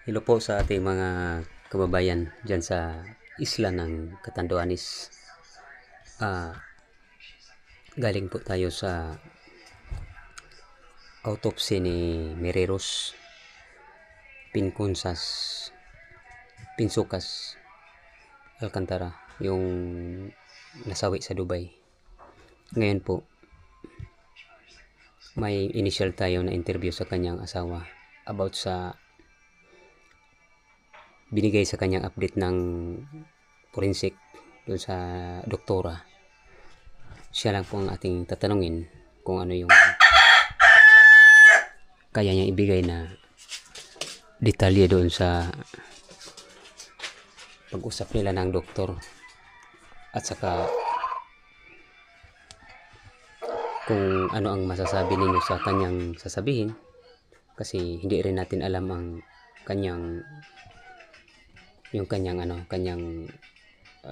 Hello po sa ating mga kababayan dyan sa isla ng Catanduanes. Galing po tayo sa autopsy ni Mireros Pinsukas Alcantara, yung nasawi sa Dubai. Ngayon po, may initial tayo na interview sa kanyang asawa about sa binigay sa kanyang update ng forensic doon sa doktora. Siya lang po ang ating tatanungin kung ano yung kaya niya ibigay na detalye doon sa pag-usap nila ng doktor, at saka kung ano ang masasabi ninyo sa kanyang sasabihin, kasi hindi rin natin alam ang kanyang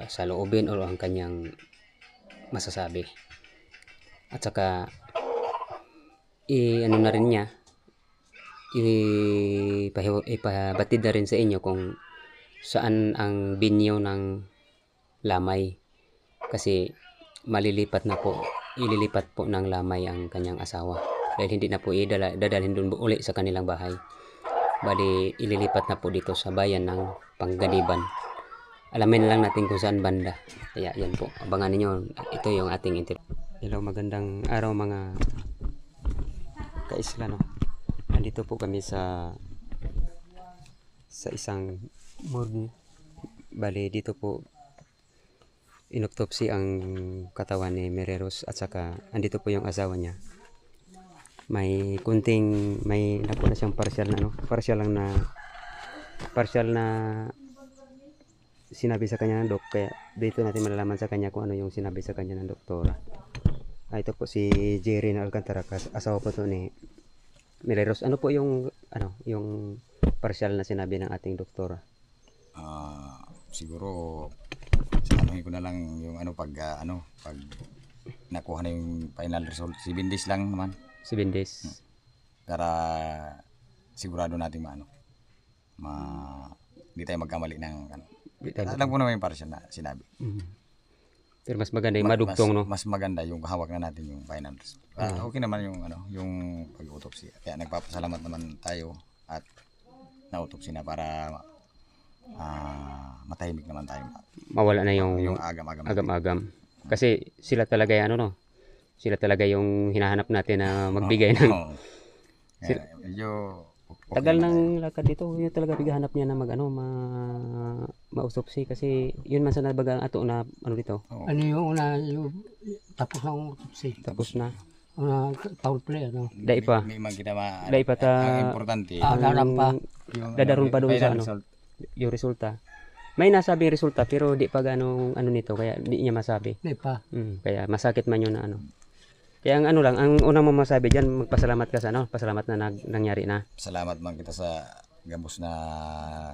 saloobin o ang kanyang masasabi. At saka ano na rin niya, ipabatid na rin sa inyo kung saan ang binyo ng lamay, kasi ililipat po ng lamay ang kanyang asawa dahil hindi na po dadalhin doon uli sa kanilang bahay, bali ililipat na po dito sa bayan ng Pangganiban. Alamin lang natin kung saan banda. Kaya yan po, abangan ninyo. Ito yung ating interview. Hello, magandang araw mga kaisla, no? Nandito po kami sa isang morgue. Bali dito po inautopsy ang katawan ni Mireros, at saka andito po yung asawa niya. May nakuha na siyang partial na sinabi sa kanya ng dok, kaya dito natin malalaman sa kanya kung ano yung sinabi sa kanya ng doktora. Ito po si Jerry na Alcantara, asawa po to ni Mireros. Ano po yung partial na sinabi ng ating doktora? Siguro sasabihin ko na lang yung pag nakuha na yung final result, 7 days lang naman. 7 days. Para sigurado natin hindi tayo magkamali ng alam ko naman yung partial na sinabi. Pero mas maganda yung madugtong, no? Mas maganda yung hawak na natin yung final result. Okay naman yung pag-autopsy. Kaya nagpapasalamat naman tayo at na-autopsy na para matahimik naman tayo. Mawala na yung agam-agam. Kasi sila talaga yung sila talaga yung hinahanap natin na magbigay ng tagal ng lakad dito. Yun talaga bighanap niya na ma-autopsy, kasi yun man sa nabagang ato na dito. Ano yung una, tapos na ang autopsy. Tapos na. Foul play, Dai pa. May magkita Dai pa ta. Ang importante. Daram pa. Dadaron pa doon sa yung resulta. May nasabing resulta pero di pa ganong nito, kaya di niya masabi. Di pa. Kaya masakit man yun na Kaya ang ang unang masabi diyan, magpasalamat ka sa pasalamat na nangyari na. Salamat man kita sa gabos na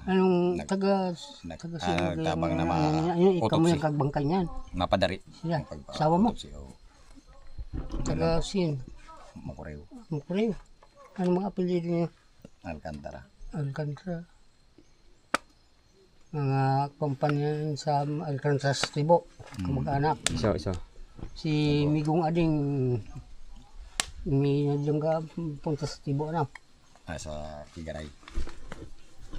Anong tabang na ikaw mo yung kagbangkay niyan. mapadari. Siya, sawa mo. Taga-sin. Makureo. Mukureo. Ano mga apelido niya? Alcantara. Alcantara. Mga kumpanya sa Alcantara Tibo. Kamag-anak. Iso. Si Migong Ading may nandiyan ka punta sa Tibo Sa Tigaray.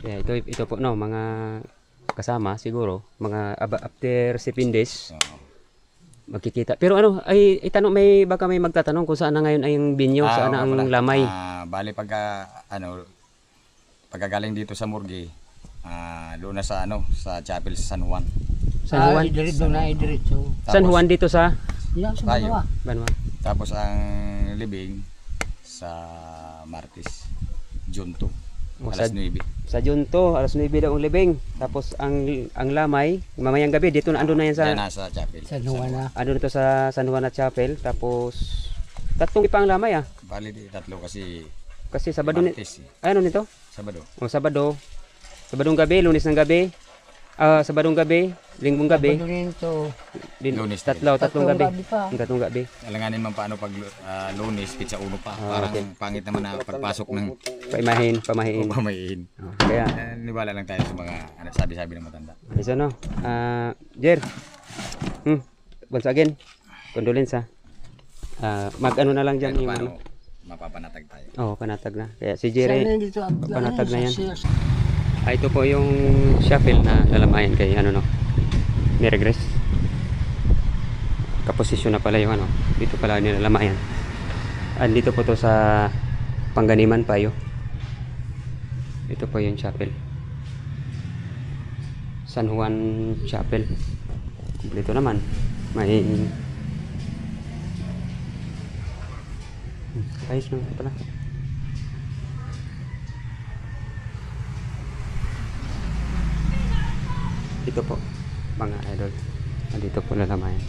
Yeah, ito po mga kasama siguro mga after 7 days magkikita. Pero ay itanong, baka may magtatanong kung saan na ngayon ay yung binyo, saan na ang lamay. Bali pagkagaling dito sa morgue, doon na sa chapel sa San Juan. San Juan? Diretso. San Juan dito sa Banwa. Banwa. Tapos ang libing sa Martes, June 2, alas 9. Sa Junto, alas 9 daw ang libing. Tapos ang lamay, mamayang gabi dito andun na yan sa nasa chapel. San Juan na. Andun ito sa San Juan at Chapel. Tapos tatlong ipa ang lamay Bali tatlo kasi Sabado Martes, nito? Sabado. Sabadong gabi, Lunes ng gabi. Sabadong gabi, Lingbong gabi. Lunes Tatlong gabi. Pa. Tatlong gabi. Alanganin man paano pag Lunes, pizza uno pa. Parang okay. pangit naman na pagpasok ng Pamahiin. pamahiin. Kaya, Niwala lang tayo sa mga ano, sabi-sabi ng matanda. ayos ano. Jer. Once again, condolence ha. Mag-ano na lang dyan Kahit yung paano, ano. mapapanatag tayo. Oo, panatag na. Kaya si Sana Jerry, dito at panatag na yan. siya. ito po yung shuffle na lalamayan kay ano no. Niregress. Kaposisyon na pala yung ano. Dito pala nilalamayan. Andito po to sa Pangganiman Payo. Ito po yung chapel. San Juan Chapel. Kumpleto naman. May ayos na ito pala. Ito po mga idol. Andito po lalamayan.